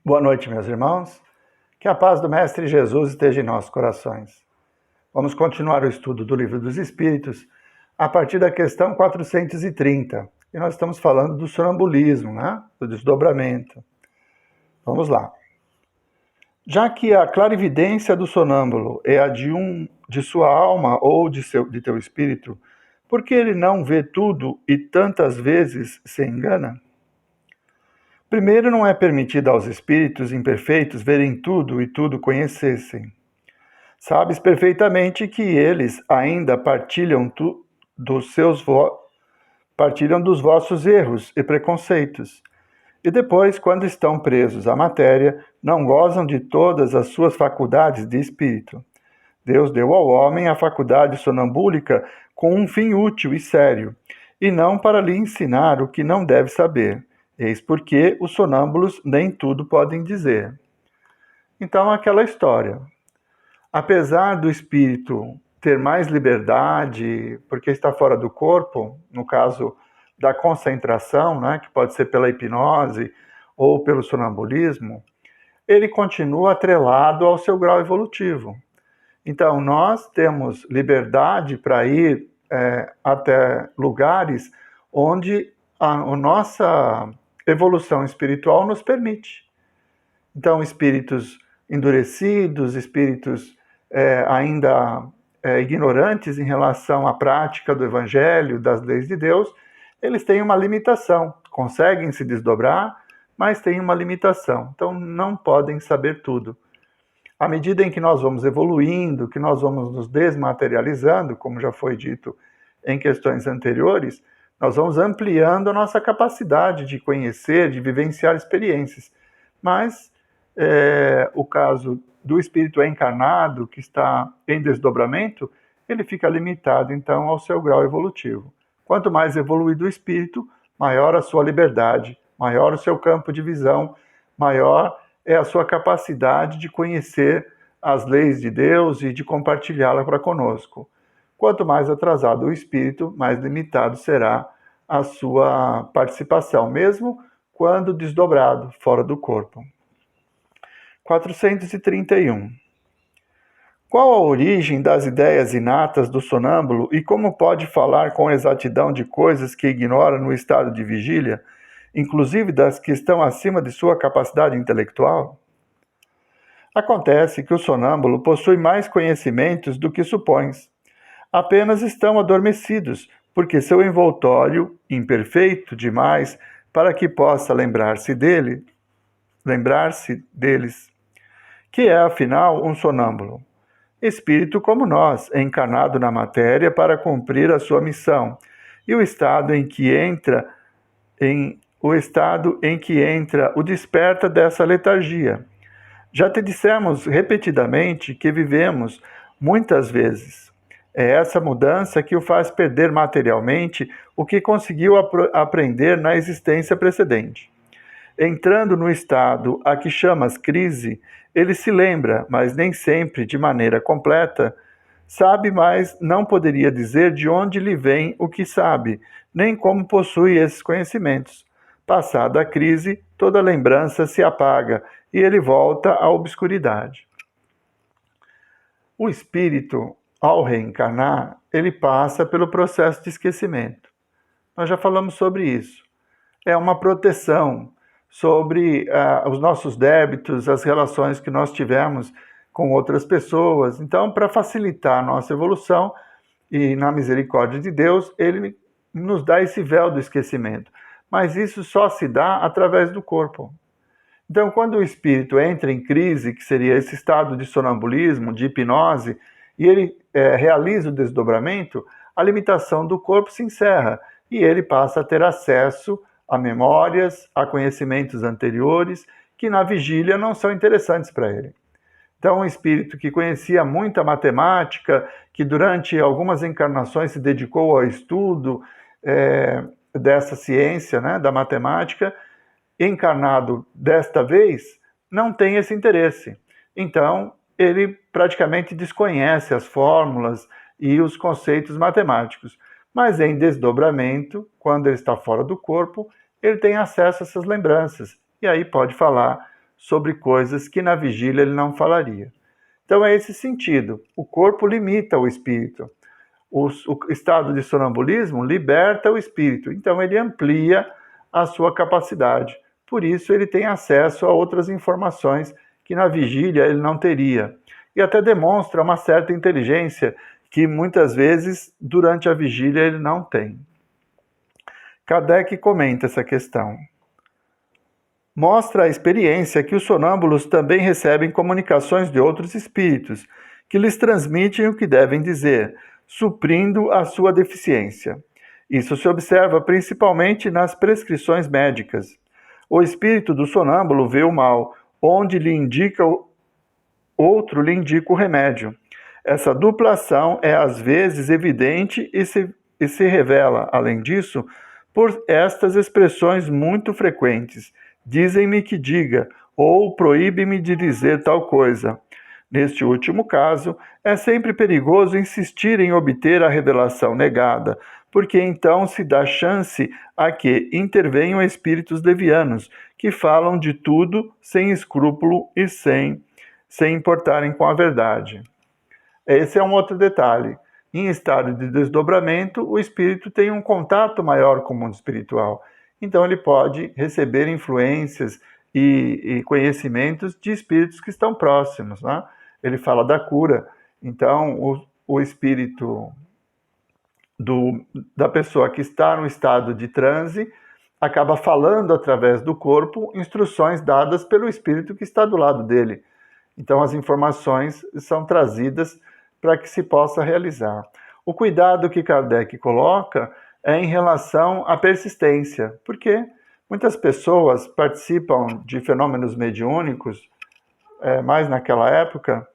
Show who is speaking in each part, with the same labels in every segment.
Speaker 1: Boa noite, meus irmãos. Que a paz do Mestre Jesus esteja em nossos corações. Vamos continuar o estudo do Livro dos Espíritos a partir da questão 430. E nós estamos falando do sonambulismo, né? Do desdobramento. Vamos lá. Já que a clarividência do sonâmbulo é a de sua alma ou de teu espírito, por que ele não vê tudo e tantas vezes se engana? Primeiro, não é permitido aos espíritos imperfeitos verem tudo e tudo conhecessem. Sabes perfeitamente que eles ainda partilham dos vossos erros e preconceitos. E depois, quando estão presos à matéria, não gozam de todas as suas faculdades de espírito. Deus deu ao homem a faculdade sonambúlica com um fim útil e sério, e não para lhe ensinar o que não deve saber. Eis porque os sonâmbulos nem tudo podem dizer. Então, aquela história. Apesar do espírito ter mais liberdade, porque está fora do corpo, no caso da concentração, né, que pode ser pela hipnose ou pelo sonambulismo, ele continua atrelado ao seu grau evolutivo. Então, nós temos liberdade para ir até lugares onde a nossa evolução espiritual nos permite. Então, espíritos endurecidos, espíritos ainda ignorantes em relação à prática do Evangelho, das leis de Deus, eles têm uma limitação. Conseguem se desdobrar, mas têm uma limitação. Então, não podem saber tudo. À medida em que nós vamos evoluindo, que nós vamos nos desmaterializando, como já foi dito em questões anteriores, nós vamos ampliando a nossa capacidade de conhecer, de vivenciar experiências. Mas o caso do espírito encarnado, que está em desdobramento, ele fica limitado, então, ao seu grau evolutivo. Quanto mais evoluído o espírito, maior a sua liberdade, maior o seu campo de visão, maior é a sua capacidade de conhecer as leis de Deus e de compartilhá-la para conosco. Quanto mais atrasado o espírito, mais limitado será a sua participação, mesmo quando desdobrado, fora do corpo. 431. Qual a origem das ideias inatas do sonâmbulo e como pode falar com exatidão de coisas que ignora no estado de vigília, inclusive das que estão acima de sua capacidade intelectual? Acontece que o sonâmbulo possui mais conhecimentos do que supões. Apenas estão adormecidos, porque seu envoltório, imperfeito demais para que possa lembrar-se deles, que é, afinal, um sonâmbulo. Espírito como nós, encarnado na matéria para cumprir a sua missão, e o estado em que entra o desperta dessa letargia. Já te dissemos repetidamente que vivemos muitas vezes. É essa mudança que o faz perder materialmente o que conseguiu aprender na existência precedente. Entrando no estado a que chamas crise, ele se lembra, mas nem sempre de maneira completa, sabe, mas não poderia dizer de onde lhe vem o que sabe, nem como possui esses conhecimentos. Passada a crise, toda lembrança se apaga e ele volta à obscuridade. O espírito, ao reencarnar, ele passa pelo processo de esquecimento. Nós já falamos sobre isso. É uma proteção sobre os nossos débitos, as relações que nós tivemos com outras pessoas. Então, para facilitar a nossa evolução, e na misericórdia de Deus, ele nos dá esse véu do esquecimento. Mas isso só se dá através do corpo. Então, quando o espírito entra em crise, que seria esse estado de sonambulismo, de hipnose, e ele realiza o desdobramento, a limitação do corpo se encerra e ele passa a ter acesso a memórias, a conhecimentos anteriores, que na vigília não são interessantes para ele. Então, um espírito que conhecia muita matemática, que durante algumas encarnações se dedicou ao estudo dessa ciência, né, da matemática, encarnado desta vez, não tem esse interesse. Então, ele praticamente desconhece as fórmulas e os conceitos matemáticos. Mas em desdobramento, quando ele está fora do corpo, ele tem acesso a essas lembranças. E aí pode falar sobre coisas que na vigília ele não falaria. Então é esse sentido. O corpo limita o espírito. O estado de sonambulismo liberta o espírito. Então ele amplia a sua capacidade. Por isso ele tem acesso a outras informações que na vigília ele não teria. E até demonstra uma certa inteligência que muitas vezes durante a vigília ele não tem. Kardec comenta essa questão. Mostra a experiência que os sonâmbulos também recebem comunicações de outros espíritos, que lhes transmitem o que devem dizer, suprindo a sua deficiência. Isso se observa principalmente nas prescrições médicas. O espírito do sonâmbulo vê o mal, onde lhe indica outro lhe indica o remédio. Essa dupla ação é às vezes evidente e se revela, além disso, por estas expressões muito frequentes. Dizem-me que diga, ou proíbe-me de dizer tal coisa. Neste último caso, é sempre perigoso insistir em obter a revelação negada, porque então se dá chance a que intervenham espíritos levianos, que falam de tudo sem escrúpulo e sem importarem com a verdade. Esse é um outro detalhe. Em estado de desdobramento, o espírito tem um contato maior com o mundo espiritual. Então ele pode receber influências e conhecimentos de espíritos que estão próximos, né? Ele fala da cura. Então o espírito da pessoa que está no estado de transe acaba falando através do corpo instruções dadas pelo espírito que está do lado dele. Então as informações são trazidas para que se possa realizar. O cuidado que Kardec coloca é em relação à persistência, porque muitas pessoas participam de fenômenos mediúnicos, mais naquela época,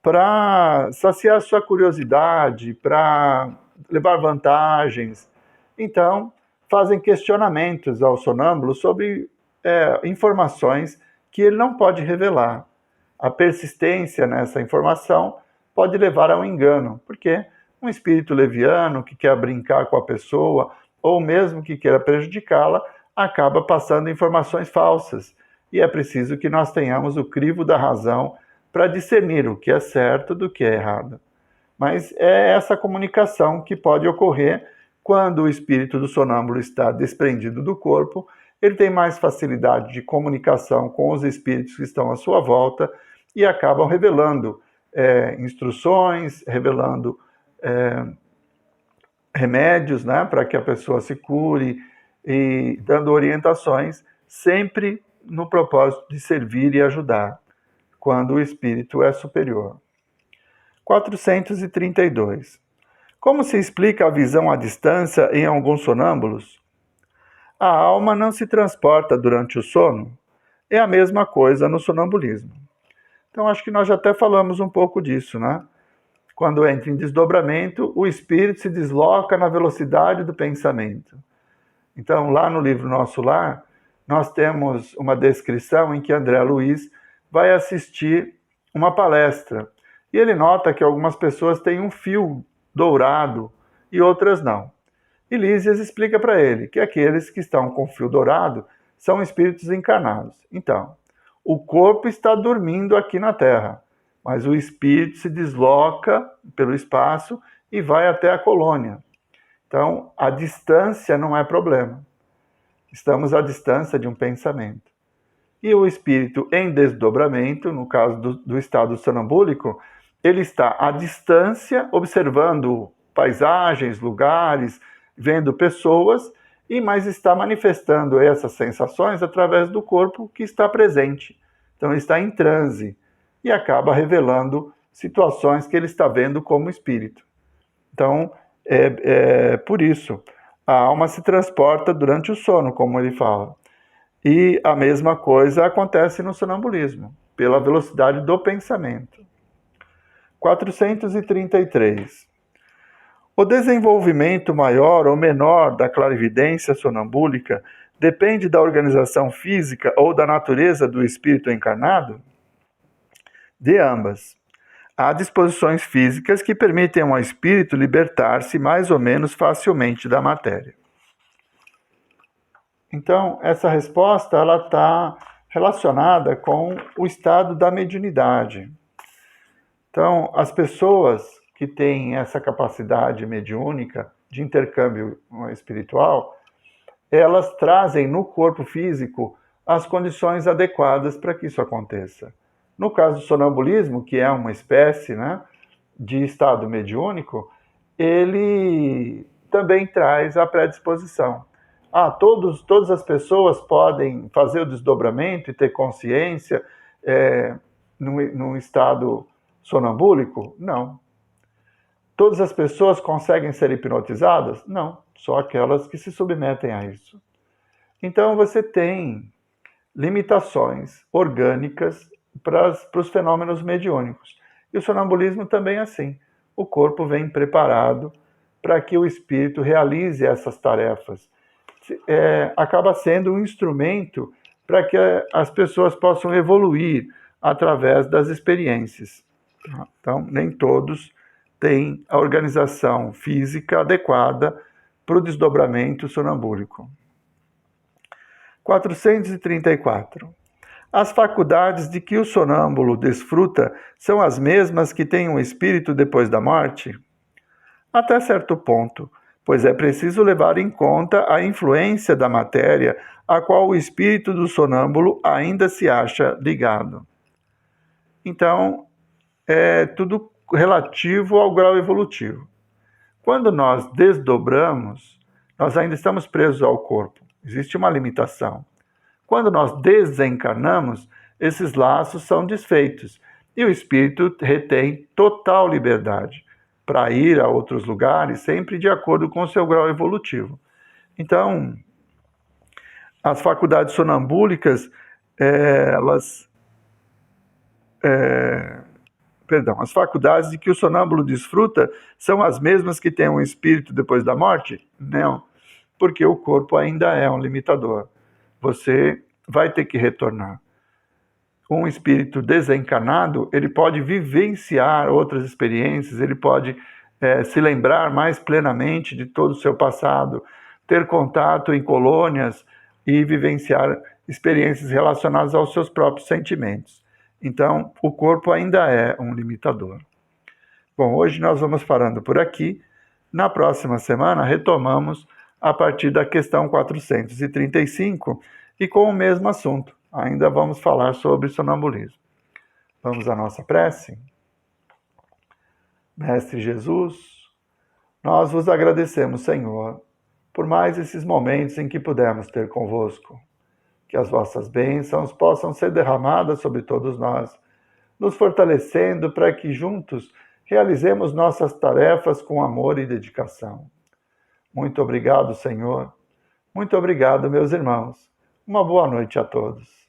Speaker 1: para saciar sua curiosidade, para levar vantagens. Então, fazem questionamentos ao sonâmbulo sobre informações que ele não pode revelar. A persistência nessa informação pode levar ao engano, porque um espírito leviano que quer brincar com a pessoa, ou mesmo que queira prejudicá-la, acaba passando informações falsas. E é preciso que nós tenhamos o crivo da razão para discernir o que é certo do que é errado. Mas é essa comunicação que pode ocorrer quando o espírito do sonâmbulo está desprendido do corpo. Ele tem mais facilidade de comunicação com os espíritos que estão à sua volta e acabam revelando instruções, revelando remédios, né, para que a pessoa se cure e dando orientações, sempre no propósito de servir e ajudar, quando o espírito é superior. 432. Como se explica a visão à distância em alguns sonâmbulos? A alma não se transporta durante o sono. É a mesma coisa no sonambulismo. Então, acho que nós já até falamos um pouco disso, né? Quando entra em desdobramento, o espírito se desloca na velocidade do pensamento. Então, lá no livro Nosso Lar, nós temos uma descrição em que André Luiz vai assistir uma palestra. E ele nota que algumas pessoas têm um fio dourado e outras não. E Lísias explica para ele que aqueles que estão com fio dourado são espíritos encarnados. Então, o corpo está dormindo aqui na Terra, mas o espírito se desloca pelo espaço e vai até a colônia. Então, a distância não é problema. Estamos à distância de um pensamento. E o espírito em desdobramento, no caso do estado sonambúlico, ele está à distância, observando paisagens, lugares, vendo pessoas, mas está manifestando essas sensações através do corpo que está presente. Então, ele está em transe e acaba revelando situações que ele está vendo como espírito. Então, por isso, a alma se transporta durante o sono, como ele fala. E a mesma coisa acontece no sonambulismo, pela velocidade do pensamento. 433. O desenvolvimento maior ou menor da clarividência sonambúlica depende da organização física ou da natureza do espírito encarnado? De ambas. Há disposições físicas que permitem ao espírito libertar-se mais ou menos facilmente da matéria. Então, essa resposta está relacionada com o estado da mediunidade. Então, as pessoas que têm essa capacidade mediúnica de intercâmbio espiritual, elas trazem no corpo físico as condições adequadas para que isso aconteça. No caso do sonambulismo, que é uma espécie, né, de estado mediúnico, ele também traz a predisposição. Todas as pessoas podem fazer o desdobramento e ter consciência num estado sonambúlico? Não. Todas as pessoas conseguem ser hipnotizadas? Não, só aquelas que se submetem a isso. Então você tem limitações orgânicas para os fenômenos mediúnicos. E o sonambulismo também é assim. O corpo vem preparado para que o espírito realize essas tarefas. Acaba sendo um instrumento para que as pessoas possam evoluir através das experiências. Então, nem todos têm a organização física adequada para o desdobramento sonambúlico. 434. As faculdades de que o sonâmbulo desfruta são as mesmas que têm um espírito depois da morte? Até certo ponto, pois é preciso levar em conta a influência da matéria a qual o espírito do sonâmbulo ainda se acha ligado. Então, é tudo relativo ao grau evolutivo. Quando nós desdobramos, nós ainda estamos presos ao corpo. Existe uma limitação. Quando nós desencarnamos, esses laços são desfeitos e o espírito retém total liberdade para ir a outros lugares, sempre de acordo com o seu grau evolutivo. Então, as faculdades sonambúlicas, as faculdades de que o sonâmbulo desfruta são as mesmas que têm um espírito depois da morte? Não, porque o corpo ainda é um limitador. Você vai ter que retornar. Um espírito desencarnado, ele pode vivenciar outras experiências, ele pode se lembrar mais plenamente de todo o seu passado, ter contato em colônias e vivenciar experiências relacionadas aos seus próprios sentimentos. Então, o corpo ainda é um limitador. Bom, hoje nós vamos parando por aqui. Na próxima semana, retomamos a partir da questão 435 e com o mesmo assunto. Ainda vamos falar sobre sonambulismo. Vamos à nossa prece? Mestre Jesus, nós vos agradecemos, Senhor, por mais esses momentos em que pudemos ter convosco. Que as vossas bênçãos possam ser derramadas sobre todos nós, nos fortalecendo para que juntos realizemos nossas tarefas com amor e dedicação. Muito obrigado, Senhor. Muito obrigado, meus irmãos. Uma boa noite a todos.